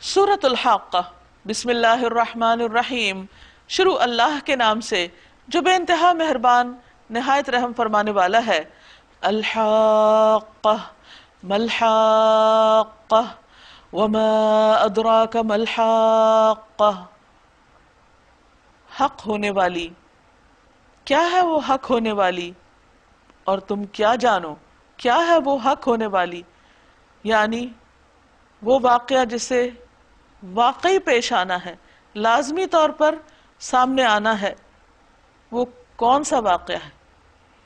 سورۃ الحاقہ، بسم اللہ الرحمن الرحیم، شروع اللہ کے نام سے جو بے انتہا مہربان نہایت رحم فرمانے والا ہے۔ الحاقہ ملحاقہ وما ادراک ملحاقہ، حق ہونے والی، کیا ہے وہ حق ہونے والی، اور تم کیا جانو کیا ہے وہ حق ہونے والی، یعنی وہ واقعہ جسے واقعی پیش آنا ہے، لازمی طور پر سامنے آنا ہے۔ وہ کون سا واقعہ ہے؟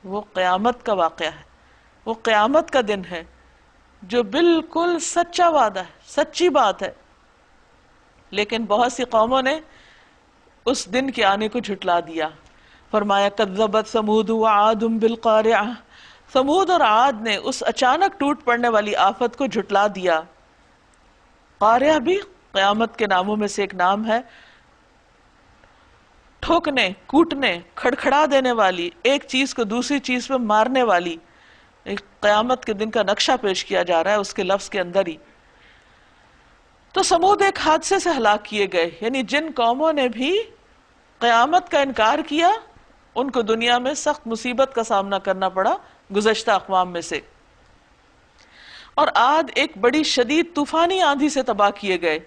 وہ قیامت کا واقعہ ہے، وہ قیامت کا دن ہے جو بالکل سچا وعدہ ہے، سچی بات ہے۔ لیکن بہت سی قوموں نے اس دن کے آنے کو جھٹلا دیا۔ فرمایا کذبت ثمود وعاد بالقارعہ، ثمود اور عاد نے اس اچانک ٹوٹ پڑنے والی آفت کو جھٹلا دیا۔ قارعہ بھی قیامت کے ناموں میں سے ایک نام ہے، ٹھوکنے، کوٹنے، کھڑکھڑا دینے والی، ایک چیز کو دوسری چیز پہ مارنے والی۔ ایک قیامت کے دن کا نقشہ پیش کیا جا رہا ہے اس کے لفظ کے اندر ہی۔ تو سمود ایک حادثے سے ہلاک کیے گئے، یعنی جن قوموں نے بھی قیامت کا انکار کیا ان کو دنیا میں سخت مصیبت کا سامنا کرنا پڑا گزشتہ اقوام میں سے۔ اور عاد ایک بڑی شدید طوفانی آندھی سے تباہ کیے گئے۔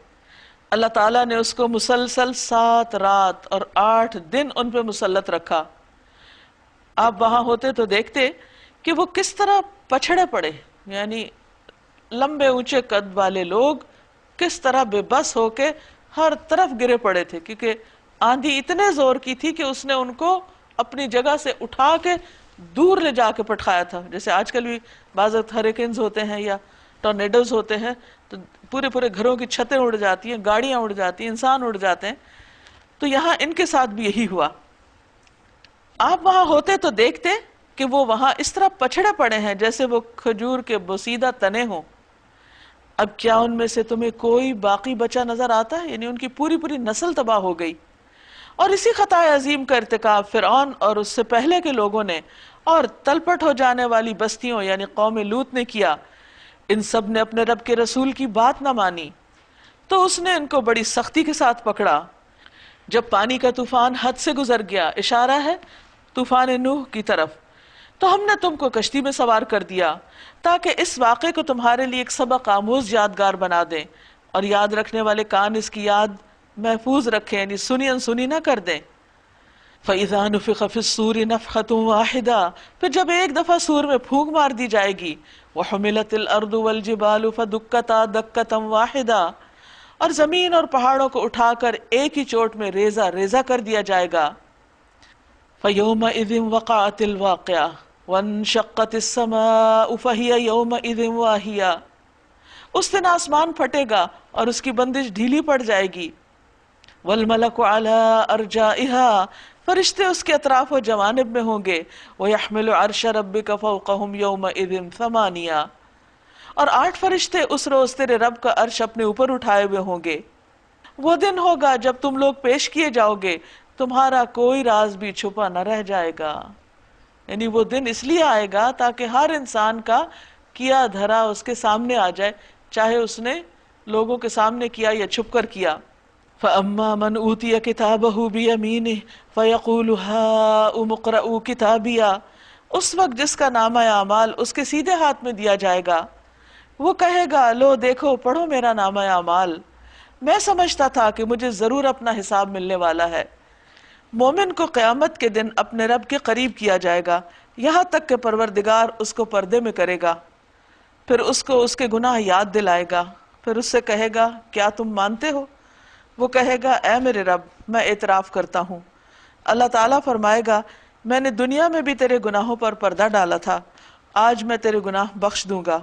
اللہ تعالیٰ نے اس کو مسلسل 7 رات اور 8 دن ان پہ مسلط رکھا۔ آپ وہاں ہوتے تو دیکھتے کہ وہ کس طرح پچھڑے پڑے، یعنی لمبے اونچے قد والے لوگ کس طرح بے بس ہو کے ہر طرف گرے پڑے تھے، کیونکہ آندھی اتنے زور کی تھی کہ اس نے ان کو اپنی جگہ سے اٹھا کے دور لے جا کے پٹھایا تھا۔ جیسے آج کل بھی بعض ہریکینز ہوتے ہیں یا ٹورنیڈوز ہوتے ہیں تو پورے پورے گھروں کی چھتیں اڑ جاتی ہیں، گاڑیاں اڑ جاتی ہیں، انسان اڑ جاتے ہیں۔ تو یہاں ان کے ساتھ بھی یہی ہوا۔ آپ وہاں ہوتے تو دیکھتے کہ وہ وہاں اس طرح پچھڑے پڑے ہیں جیسے وہ کھجور کے بوسیدہ تنے ہوں۔ اب کیا ان میں سے تمہیں کوئی باقی بچا نظر آتا ہے؟ یعنی ان کی پوری پوری نسل تباہ ہو گئی۔ اور اسی خطا عظیم کا ارتکاب فرعون اور اس سے پہلے کے لوگوں نے اور تلپٹ ہو جانے والی بستیوں یعنی قوم لوط نے کیا۔ ان سب نے اپنے رب کے رسول کی بات نہ مانی تو اس نے ان کو بڑی سختی کے ساتھ پکڑا۔ جب پانی کا طوفان حد سے گزر گیا، اشارہ ہے طوفان نوح کی طرف، تو ہم نے تم کو کشتی میں سوار کر دیا تاکہ اس واقعے کو تمہارے لیے ایک سبق آموز یادگار بنا دیں، اور یاد رکھنے والے کان اس کی یاد محفوظ رکھیں، یعنی سنی انسنی نہ کر دیں۔ فَإِذَا نُفِخَ فِي الصُّورِ نَفْخَةٌ وَاحِدَةٌ، پھر جب ایک دفعہ سور میں پھونک مار دی جائے گی، وَحُمِلَتِ الْأَرْضُ وَالْجِبَالُ فَدُكَّتَا دَكَّةً وَاحِدَةً، اور زمین اور پہاڑوں کو اٹھا کر ایک ہی چوٹ میں ریزہ ریزہ کر دیا جائے گا۔ فَيَوْمَئِذٍ وَقَعَتِ الْوَاقِعَةُ وَانشَقَّتِ السَّمَاءُ فَهِيَ يَوْمَئِذٍ وَاهِيَةٌ، اس دن آسمان پھٹے گا اور اس کی بندش ڈھیلی پڑ جائے گی۔ وَالْمَلَكُ عَلَىٰ أَرْجَائِهَا، فرشتے اس کے اطراف و جوانب میں ہوں گے۔ وَيَحْمِلُ عَرْشَ رَبِّكَ فَوْقَهُمْ يَوْمَئِذٍ ثَمَانِيَةٌ، اور 8 فرشتے اس روز تیرے رب کا عرش اپنے اوپر اٹھائے ہوئے ہوں گے۔ وہ دن ہوگا جب تم لوگ پیش کیے جاؤ گے، تمہارا کوئی راز بھی چھپا نہ رہ جائے گا۔ یعنی وہ دن اس لیے آئے گا تاکہ ہر انسان کا کیا دھرا اس کے سامنے آ جائے، چاہے اس نے لوگوں کے سامنے کیا یا چھپ کر کیا۔ فَأَمَّا مَنْ أُوتِيَ كِتَابَهُ بِيَمِينِهِ فَيَقُولُ هَاؤُمُ اقْرَءُوا كِتَابِيَهْ، اس وقت جس کا نامہ اعمال اس کے سیدھے ہاتھ میں دیا جائے گا، وہ کہے گا لو دیکھو پڑھو میرا نامہ اعمال، میں سمجھتا تھا کہ مجھے ضرور اپنا حساب ملنے والا ہے۔ مومن کو قیامت کے دن اپنے رب کے قریب کیا جائے گا، یہاں تک کہ پروردگار اس کو پردے میں کرے گا، پھر اس کو اس کے گناہ یاد دلائے گا، پھر اس سے کہے گا کیا تم مانتے ہو؟ وہ کہے گا اے میرے رب میں اعتراف کرتا ہوں۔ اللہ تعالیٰ فرمائے گا میں نے دنیا میں بھی تیرے گناہوں پر پردہ ڈالا تھا، آج میں تیرے گناہ بخش دوں گا۔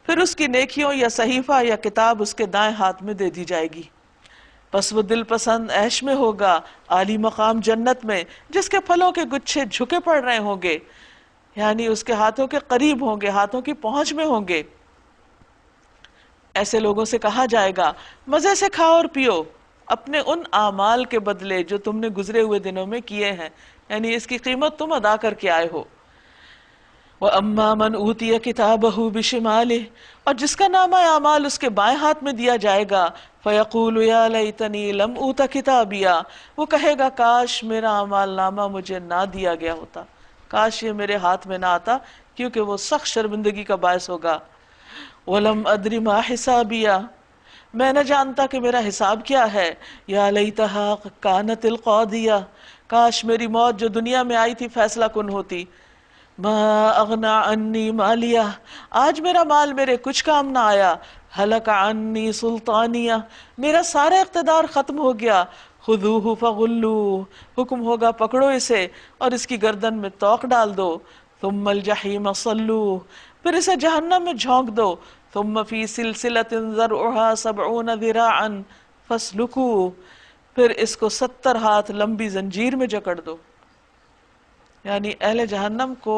پھر اس کی نیکیوں یا صحیفہ یا کتاب اس کے دائیں ہاتھ میں دے دی جائے گی۔ بس وہ دل پسند عیش میں ہوگا، عالی مقام جنت میں، جس کے پھلوں کے گچھے جھکے پڑ رہے ہوں گے، یعنی اس کے ہاتھوں کے قریب ہوں گے، ہاتھوں کی پہنچ میں ہوں گے۔ ایسے لوگوں سے کہا جائے گا مزے سے کھاؤ اور پیو اپنے ان اعمال کے بدلے جو تم نے گزرے ہوئے دنوں میں کیے ہیں، یعنی اس کی قیمت تم ادا کر کے آئے ہو۔ وَأَمَّا مَنْ أُوتِيَ كِتَابَهُ بِشِمَالِهِ، اور جس کا نامہ اعمال اس کے بائیں ہاتھ میں دیا جائے گا، فَيَقُولُ يَا لَيْتَنِي لَمْ أُوتَ كِتَابِيَا، وہ کہے گا کاش میرا اعمال نامہ مجھے نہ دیا گیا ہوتا، کاش یہ میرے ہاتھ میں نہ آتا، کیونکہ وہ سخت شرمندگی کا باعث ہوگا۔ وَلَمْ أَدْرِ مَا حِسَابِيَا، میں نہ جانتا کہ میرا حساب کیا ہے۔ یا لیتہا کانت القاضیہ، کاش میری موت جو دنیا میں آئی تھی فیصلہ کن ہوتی۔ ما اغنا عنی مالیہ، آج میرا مال میرے کچھ کام نہ آیا۔ ہلک عنی سلطانیہ، میرا سارا اقتدار ختم ہو گیا۔ خذوہ فغلوہ، حکم ہوگا پکڑو اسے اور اس کی گردن میں توق ڈال دو۔ ثم الجحیم صلوہ، پھر اسے جہنم میں جھونک دو۔ ثم فی سلسلۃ ذرعها 70 ذراعا فاسلکوہ، پھر اس کو 70 ہاتھ لمبی زنجیر میں جکڑ دو۔ یعنی اہل جہنم کو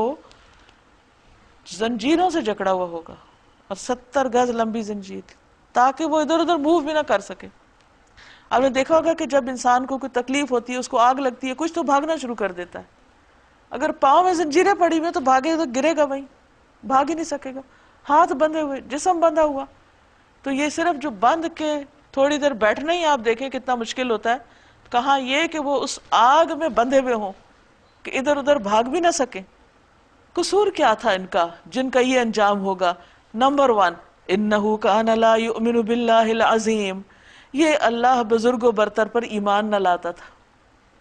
زنجیروں سے جکڑا ہوا ہوگا اور 70 گز لمبی زنجیر، تاکہ وہ ادھر ادھر موو بھی نہ کر سکے۔ آپ نے دیکھا ہوگا کہ جب انسان کو کوئی تکلیف ہوتی ہے، اس کو آگ لگتی ہے، کچھ تو بھاگنا شروع کر دیتا ہے۔ اگر پاؤں میں زنجیریں پڑی ہوئی تو بھاگے تو گرے گا، وہیں بھاگ ہی نہیں سکے گا۔ ہاتھ بندھے ہوئے، جسم بندھا ہوا، تو یہ صرف جو بندھ کے تھوڑی دیر بیٹھنا ہی آپ دیکھیں کتنا مشکل ہوتا ہے، کہاں یہ کہ وہ اس آگ میں بندھے ہوئے ہوں کہ ادھر ادھر بھاگ بھی نہ سکیں۔ قصور کیا تھا ان کا جن کا یہ انجام ہوگا؟ نمبر 1، انہ کان لا یؤمن باللہ العظیم، یہ اللہ بزرگ و برتر پر ایمان نہ لاتا تھا،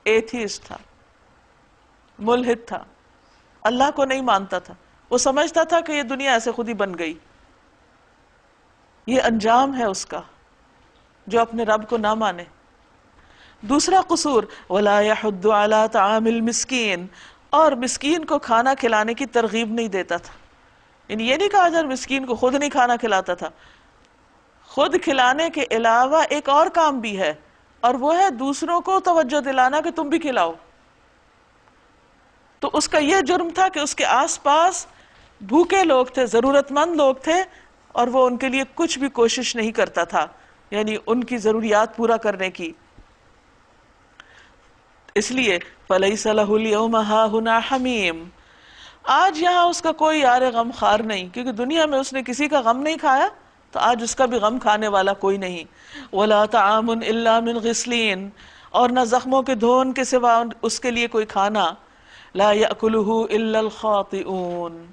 ایتھیسٹ تھا، ملحد تھا، اللہ کو نہیں مانتا تھا، وہ سمجھتا تھا کہ یہ دنیا ایسے خود ہی بن گئی۔ یہ انجام ہے اس کا جو اپنے رب کو نہ مانے۔ دوسرا قصور، ولا يحض على طعام المسکین، اور مسکین کو کھانا کھلانے کی ترغیب نہیں دیتا تھا۔ یعنی یہ نہیں کہا جائے مسکین کو خود نہیں کھانا کھلاتا تھا، خود کھلانے کے علاوہ ایک اور کام بھی ہے، اور وہ ہے دوسروں کو توجہ دلانا کہ تم بھی کھلاؤ۔ تو اس کا یہ جرم تھا کہ اس کے آس پاس بھوکے لوگ تھے، ضرورت مند لوگ تھے، اور وہ ان کے لیے کچھ بھی کوشش نہیں کرتا تھا، یعنی ان کی ضروریات پورا کرنے کی۔ اس لیے فَلَيْسَ لَهُ الْيَوْمَ هَاهُنَا حَمِيمٌ، آج یہاں اس کا کوئی یار غم خار نہیں، کیونکہ دنیا میں اس نے کسی کا غم نہیں کھایا، تو آج اس کا بھی غم کھانے والا کوئی نہیں۔ وَلَا طَعَامٌ إِلَّا مِنْ غِسْلِينَ، اور نہ زخموں کے دھون کے سوا اس کے لیے کوئی کھانا۔ لَا يَأْكُلُهُ إِلَّا الْخَاطِئُونَ،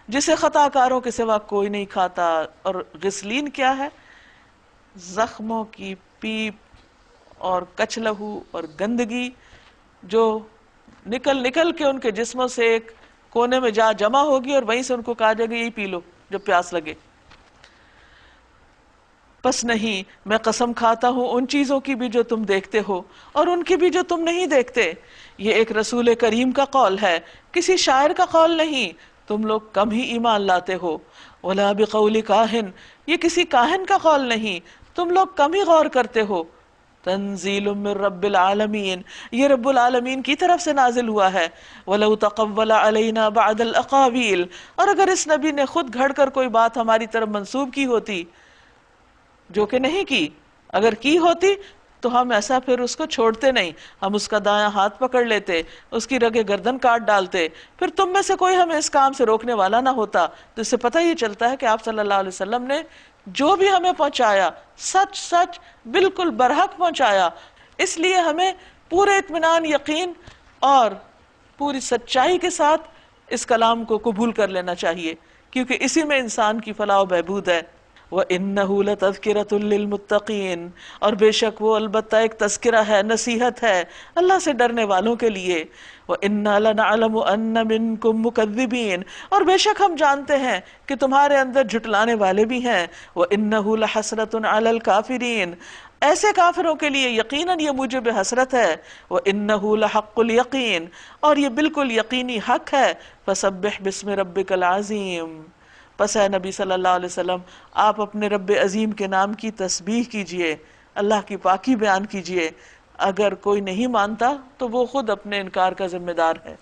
جسے خطا کاروں کے سوا کوئی نہیں کھاتا۔ اور غسلین کیا ہے؟ زخموں کی پیپ اور کچ لہو اور گندگی جو نکل نکل کے ان کے جسموں سے ایک کونے میں جا جمع ہوگی، اور وہیں سے ان کو کہا جائے گا یہی پی لو جب پیاس لگے۔ پس نہیں، میں قسم کھاتا ہوں ان چیزوں کی بھی جو تم دیکھتے ہو اور ان کی بھی جو تم نہیں دیکھتے۔ یہ ایک رسول کریم کا قول ہے، کسی شاعر کا قول نہیں، تم لوگ کم ہی ایمان لاتے ہو۔ ولا بقول کاہن، یہ کسی کاہن کا قول نہیں، تم لوگ کم ہی غور کرتے ہو۔ تنزیل من رب العالمین، یہ رب العالمین کی طرف سے نازل ہوا ہے۔ وَلَوْ تَقَوَّلَ عَلَيْنَا بَعْدَ الْأَقَاوِيلِ، اور اگر اس نبی نے خود گھڑ کر کوئی بات ہماری طرف منسوب کی ہوتی، جو کہ نہیں کی، اگر کی ہوتی تو ہم ایسا پھر اس کو چھوڑتے نہیں، ہم اس کا دایاں ہاتھ پکڑ لیتے، اس کی رگے گردن کاٹ ڈالتے، پھر تم میں سے کوئی ہمیں اس کام سے روکنے والا نہ ہوتا۔ تو اس سے پتہ یہ چلتا ہے کہ آپ صلی اللہ علیہ وسلم نے جو بھی ہمیں پہنچایا سچ سچ بالکل برحق پہنچایا، اس لیے ہمیں پورے اطمینان، یقین اور پوری سچائی کے ساتھ اس کلام کو قبول کر لینا چاہیے، کیونکہ اسی میں انسان کی فلاح و بہبود ہے۔ وَإِنَّهُ لَتَذْكِرَةٌ لِّلْمُتَّقِينَ، اور بے شک وہ البتہ ایک تذکرہ ہے، نصیحت ہے اللہ سے ڈرنے والوں کے لیے۔ وَإِنَّا لَنَعْلَمُ أَنَّ مِنكُم مُّكَذِّبِينَ، اور بے شک ہم جانتے ہیں کہ تمہارے اندر جھٹلانے والے بھی ہیں۔ وَإِنَّهُ لَحَسْرَةٌ عَلَى الْكَافِرِينَ، ایسے کافروں کے لیے یقیناً یہ موجب حسرت ہے۔ وَإِنَّهُ لَحَقُّ الْيَقِينَ، اور یہ بالکل یقینی حق ہے۔ فَسَبِّحْ بِاسْمِ رَبِّكَ الْعَظِيمِ، پس اے نبی صلی اللہ علیہ وسلم آپ اپنے رب عظیم کے نام کی تسبیح کیجئے، اللہ کی پاکی بیان کیجئے۔ اگر کوئی نہیں مانتا تو وہ خود اپنے انکار کا ذمہ دار ہے۔